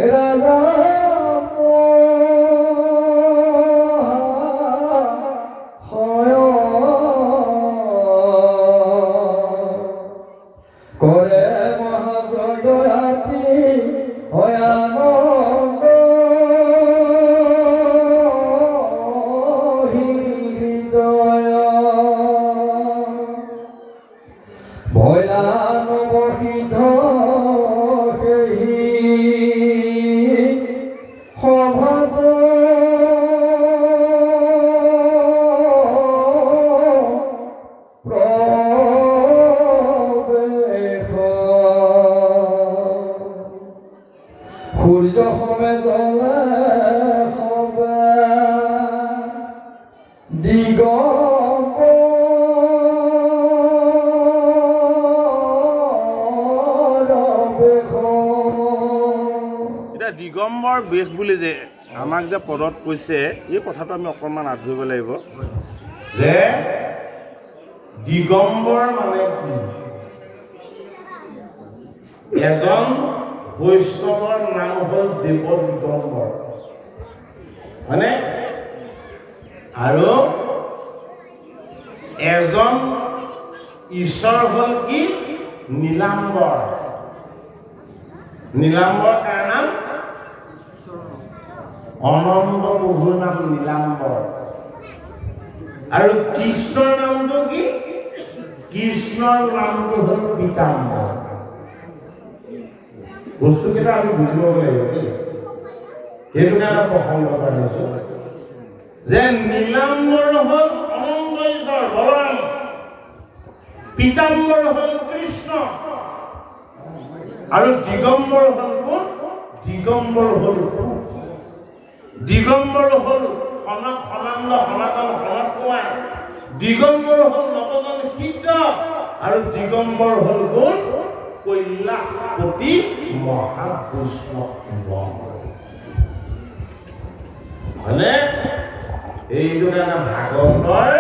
রাজা করে মহাজয়াতি হয়ানন্দ হৃদয় ভয়ানবহিত সেই সভাত সূর্য হবে জলে হবে এটা দিগম্বৰ বেশ বুলি যে আমাক যে পদত কৈছে এই কথাটো আমি অকণমান আধৰিব লাগিব যে দিগম্বৰ মানে কি এজন বৈষ্ণৱৰ নাম হ'ল দেৱ দিগম্বৰ মানে আৰু এজন ঈশ্বৰ হ'ল কি নীলাম্বৰ নীলাম্বৰ কাৰ নাম অনন্ত প্ৰভুৰ নাম নীলাম্বৰ আৰু কৃষ্ণৰ নামটো কি কৃষ্ণৰ নামটো হ'ল পীতাম্বৰ বস্তুকেইটা আমি বুজিব লাগিব কি সেইটো কাৰণে প্ৰসংগ কৰিছো যে নীলাম্বৰ হ'ল অনন্ত ঈশ্বৰ বলৰাম পীতাম্বৰ হ'ল কৃষ্ণ আৰু দিগম্বৰ হ'ল কোন দিগম্বৰ হ'ল দিগম্বৰ হ'ল সনাতন সনাত কুমাৰ দিগম্বৰ হ'ল নৱজন সিদ্ধ আৰু দিগম্বৰ হ'ল কোন কৈলাশপতি মহাবৈষ্ণৱ মানে এইটো কাৰণে ভাগৱতৰ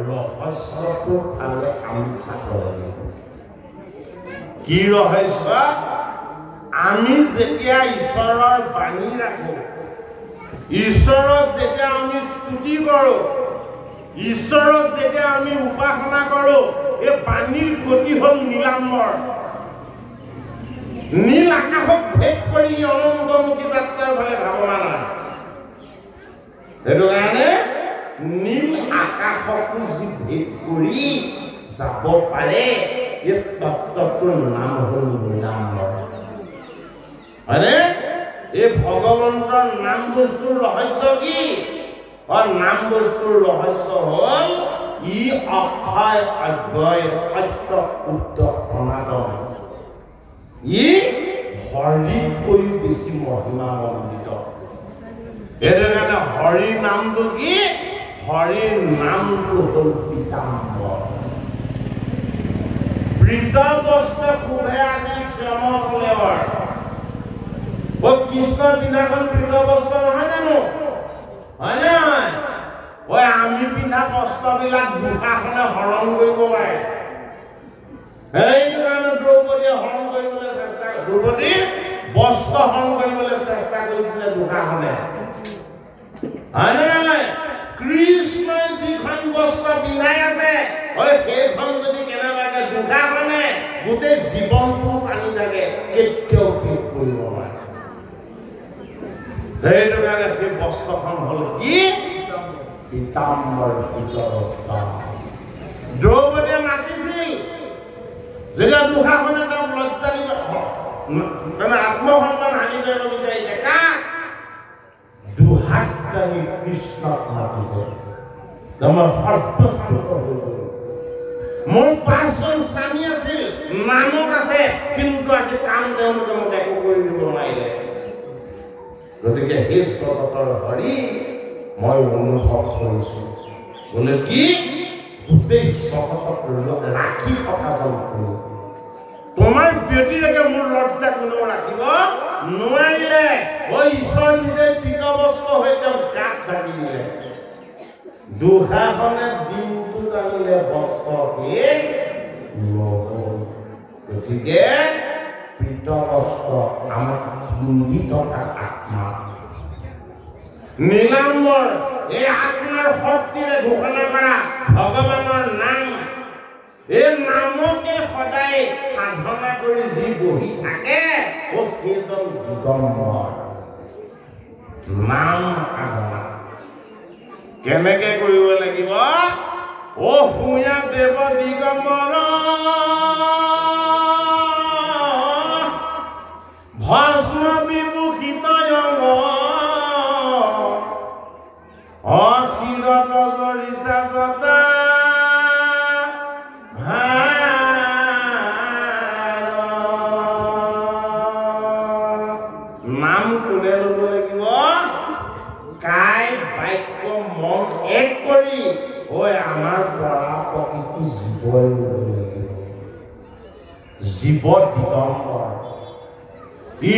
ৰহস্যটো ফালে আমি চাব লাগিব কি ৰহস্য আমি যেতিয়া ঈশ্বৰৰ বাণী ৰাখো ঈশ্বৰক যেতিয়া আমি স্তুতি কৰোঁ ঈশ্বৰক যেতিয়া আমি উপাসনা কৰোঁ এই বাণীৰ গতি হ'ল নীলাম্বৰ নীল আকাশক ভেদ কৰি অনন্তমুখী যাত্ৰাৰ ফালে ধাৱমান হয় সেইটো কাৰণে নীল আকাশকো যি ভেদ কৰি যাব পাৰে এই তত্ত্বটোৰ নাম হ'ল নীলাম্বৰ হয়নে এই ভগৱন্তৰ নাম বস্তুৰ ৰহস্য কি নাম বস্তুৰ ৰহস্য হ'ল ই অক্ষয় অব্যয় সত্য শুদ্ধ সনাতন ই হৰিতকৈও বেছি মহিমামণ্ডিত সেইটো কাৰণে হৰিৰ নামটো কি হৰিৰ নামটো হ'ল পীতাম্বৰ পৃতবস্ত্ৰ শুভে আদি শ্যামক লেৱৰ কৃষ্ণৰ পিন্ধাখন পৃতবস্ত্ৰ নহয় জানো হয় নহয় আমি পিন্ধা বস্ত্ৰবিলাক দুখাখনে হৰণ কৰিব পাৰে সেইকাৰণে দ্ৰৌপদীয়ে হৰণ কৰিবলৈ চেষ্টা দ্ৰৌপদীৰ বস্ত্ৰ হৰণ কৰিবলৈ চেষ্টা কৰিছিলে দুখাখনে হয় নহয় কৃষ্ণই যিখন বস্ত্ৰ পিন্ধাই আছে সেইখন যদি কেনেবাকে দুখাখনে গোটেই জীৱনটো টানি থাকে কেতিয়াও শেষ কৰিব নোৱাৰে সেইটো কাৰণে সেই বস্ত্ৰখন হ'ল কি পীতাম্বৰ পীতবস্ত্ৰ দ্ৰৌপদীয়ে মাতিছিল যেতিয়া দুখাখনে তেওঁক লজ্জা দিব মানে আত্মসন্মান হানি কৰিব বিচাৰিছে কাক দুহাত টানি কৃষ্ণক মাতিছে মই সৰ্বশান্ত হৈ গ'লো মোৰ 5জন স্বামী আছিল নামত আছে কিন্তু আজি কাম তেওঁলোকে মোক একো কৰি দিব নোৱাৰিলে গতিকে সেই জগতৰ হৰি মই অনুভৱ কৰিছোঁ বোলে কি গোটেই জগতক ৰাখি থকা যেন কৰোঁ তোমাৰ ব্যতিৰেকে মোৰ লজ্জা কোনেও ৰাখিব নোৱাৰিলে ঈশ্বৰ নিজে পীতবস্ত্ৰ হৈ তেওঁ গাত ঢাকি দিলে দুখাখনে দিনটো টানিলে বস্ত্ৰ শেষ নহ'ল গতিকে পীতবস্ত্ৰ আমাক পিন্ধি থকা আত্মা নীলাম্বৰ এই আত্মাৰ শক্তিৰে ঘোষণা কৰা ভগৱানৰ নাম এই নামকে সদায় সাধনা কৰি যি বহি থাকে সেইজন দিগম্বৰ নাম সাধনা কেনেকে কৰিব লাগিব শুঞা দেৱ দিগম্বৰ ভস্ম বিভূষিত অঙ্গ অক্ষিৰত গৰিষা জটা নাম কোনে ল'ব লাগিব কাই বাক্য মন এক কৰি আমাৰ পৰা প্ৰকৃতি জীৱই ল'ব লাগিব জীৱ দিগম্বৰ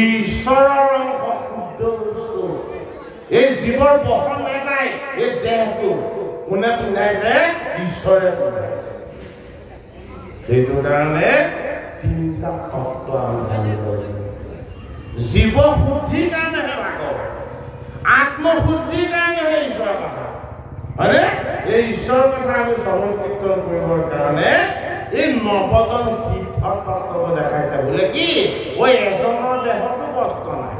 ঈশ্বৰৰ অংশ শুদ্ধ বস্তু এই জীৱৰ বহন এটাই এই দেহটো কোনে পিন্ধাইছে ঈশ্বৰে পিন্ধাইছে সেইটো কাৰণে 3টা তত্ত্ব আমি জানিব লাগিব জীৱ শুদ্ধিৰ কাৰণেহে ভাগৱত আত্মশুদ্ধিৰ কাৰণেহে ঈশ্বৰৰ কথা হয়নে এই ঈশ্বৰৰ কথা আমি শ্ৰৱণ কীৰ্তন কৰিবৰ কাৰণে এই 9জন সিদ্ধ তত্ত্ব দেখাইছে বোলে কি এজনৰ দেহতো বস্ত্ৰ নাই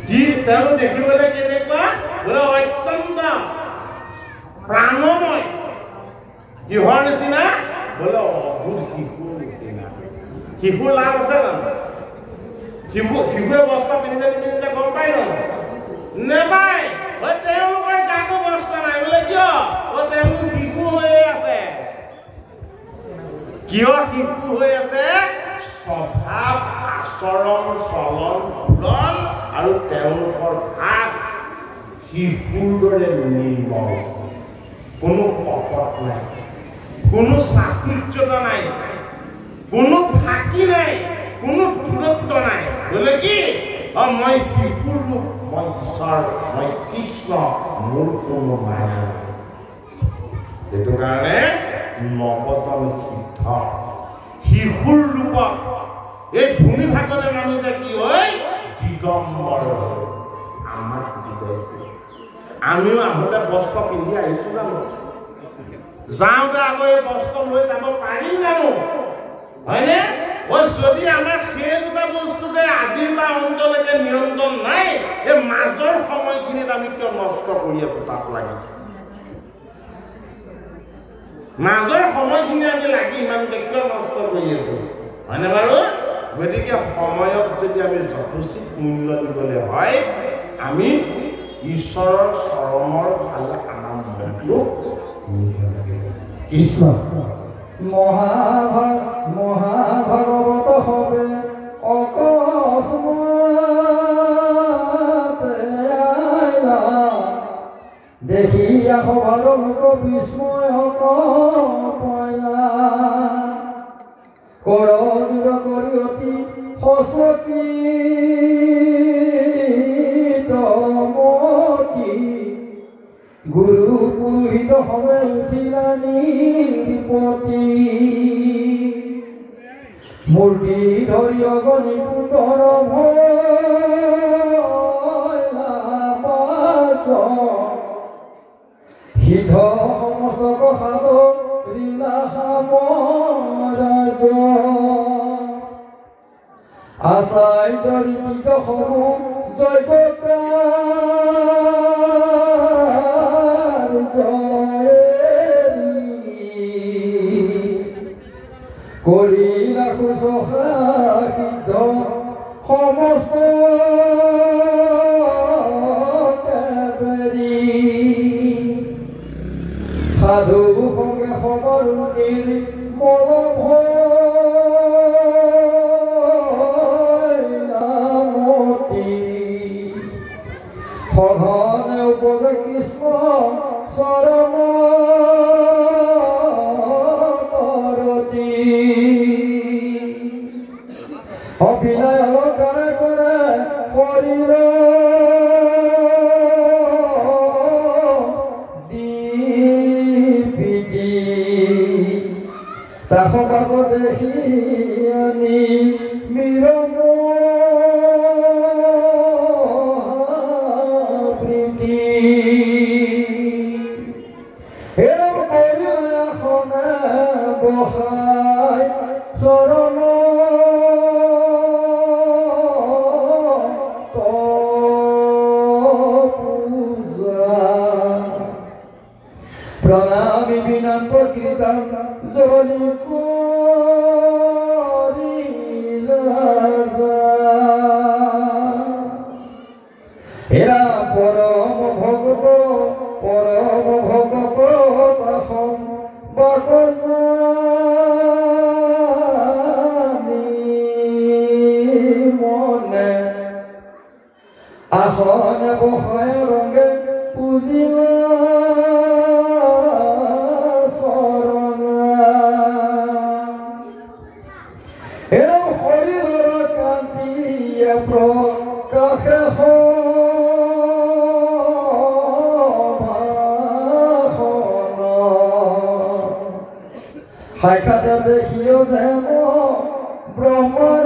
কি তেওঁ দেখিবলৈ কেনেকুৱা বোলে অত্যন্ত প্ৰাণময় কিহৰ নিচিনা বোলে অদ্ভুত শিশুৰ নিচিনা শিশুৰ লাভ আছে জানো শিশুৱে বস্ত্ৰ পিন্ধিছে গম পাই জানো নেপায় তেওঁলোকৰ গাতো বস্ত্ৰ নাই বোলে কিয় তেওঁলোক শিশু হৈয়ে আছে কিয় শিশু হৈ আছে স্বভাৱ আচৰণ চলন ফুৰণ আৰু তেওঁলোকৰ ভাৱ শিশুৰ দৰে নিৰ্মল কোনো কপট নাই কোনো চাতুৰ্যতা নাই কোনো ফাঁকি নাই কোনো দূৰত্ব নাই বোলে কি মই শিশুৰ ৰূপ মই ঈশ্বৰ মই কৃষ্ণ মোৰ কোনো মায়া নাই সেইটো কাৰণে 9জন সিদ্ধ শিশুৰ ৰূপত এই ভূমি ভাগলে মানুহ যে কি হয় দিগম্বৰ আমাক বুজাইছে আমিও আহোঁতে বস্ত্ৰ পিন্ধি আহিছোঁ জানো যাওঁতে আকৌ এই বস্ত্ৰ লৈ যাব পাৰিম জানো হয়নে যদি আমাৰ সেই দুটা বস্তুতে আজিৰ বা অন্তলৈকে নিয়ন্ত্ৰণ নাই এই মাজৰ সময়খিনিত আমি কিয় নষ্ট কৰি আছোঁ তাত লাগি মাজৰ সময়খিনি আমি লাগি ইমান কিয় নষ্ট কৰি আছোঁ হয়নে বাৰু গতিকে সময়ক যদি আমি যথোচিত মূল্য দিবলৈ হয় আমি ঈশ্বৰৰ চৰণৰ ফালে আমাৰ মনটো কৃষ্ণ মহাভাগৱত হবে অকস্মাতে আইলা দেখিয়া সভাৰ লোক বিস্ময় পাইলা কৰযোগ কৰি অতি সচকিত মতি গুৰু পুৰোহিত হবে উঠিলা নিপতি মূৰ্তি ধৰি অগণি কুণ্ডৰ ভয়লা পাছ সিদ্ধ সমস্ত সাধ লীলা সামৰাজ আচাই জড়িত হব জয়কাৰ কৰিলা কুশা সিদ্ধ সমস্ত সাধু সংগে সবৰ নিৰ্মল নামতি সঘনে উপজে কৃষ্ণ চৰণ অভিনয় অলংকাৰে কৰে শৰীৰ দীপিতি তাসবাক দেখি আনি মিৰম প্ৰীতি হেৰম কৰি আসনে বহাই চৰণ প্ৰণামী বিনন্ত কীৰ্তন জলি কৰি হেৰা পৰম ভগত তাসম বাকজানি মনে আসনে বহায় ৰংগে পুজিলা প্ৰকাশে সাক্ষাতে দেখিও যেন ব্ৰহ্মৰ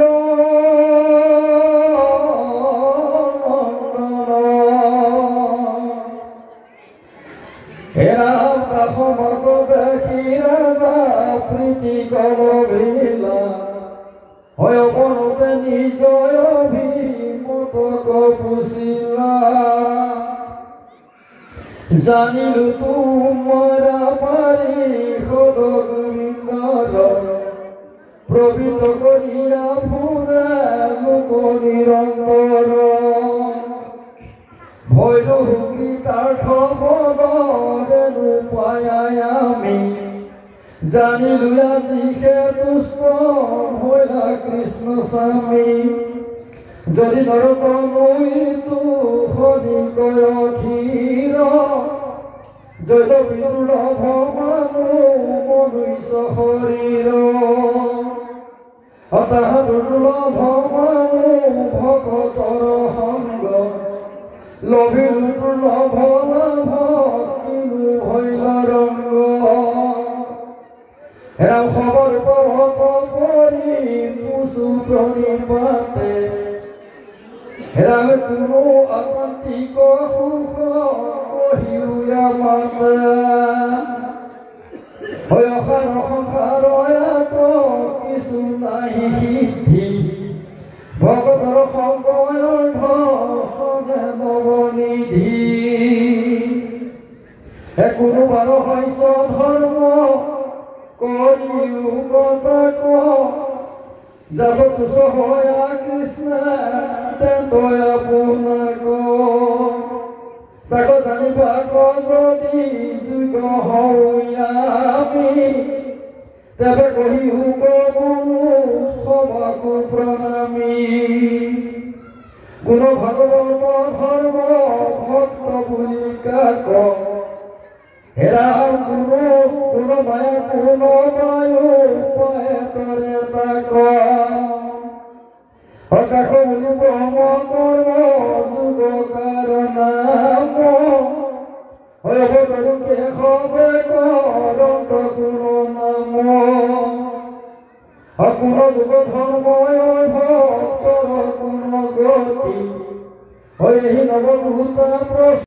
হেৰাম তাসমক দেখি ৰাজা প্ৰীতি কলভিলা হয় বনতে নিজয় অভিমতক পুছিলা জানিলো তোমাৰা পাৰিষদ গোবিন্দৰ প্ৰবৃত কৰিয়া ফুৰে লোক নিৰন্তৰ ভৈৰৱ গীতাৰ্থ পদৰে পায় আমি জানিলো আজি তুষ্ট হইলা কৃষ্ণ স্বামী যদি নৰতনৈতো শনিকয় থিৰ জৈত বিদুৰ্লভ মানুহ মনুষ্য শৰীৰ হতাহ দুৰ্লভ মানুহ ভকতৰ সংগ লভিলো দুৰ্লভ লাভ কিনো হইল ৰংগ হেৰাম খবৰ পঢ়ত প্ৰণিপাতে ৰাম কোনো আকান্তিক সুখ কহিউয়া মাতে হয় অসাৰ সংসাৰয়াত কিছু নাই সিদ্ধি ভগতৰ সংগয়ৰ ধনে নৱনিধি কোনোবাৰ শস্য ধৰ্ম কৰিও কতক যাব তুচ হয়া কৃষ্ণ তেন্তয় আপোনাক তাক জানিবাক যদি যোগ হয়ামি তেবে কহিও কবলো সবাকো প্ৰণামী গুণ ভগৱত ধৰ্ম ভক্ত বুলি কাক হেৰাম কোন মায়া কোন বায়ু পায়ে তৰে তাক অকাশ বুলি ব্ৰহ্ম কৰ্ম যুগ কাৰণাম অৱতৰো কেশৱে কৰন্ত গুণ নাম অগুণ যুগ ধৰ্ময় ভক্তৰ গুণ গতি এই নৱভূতা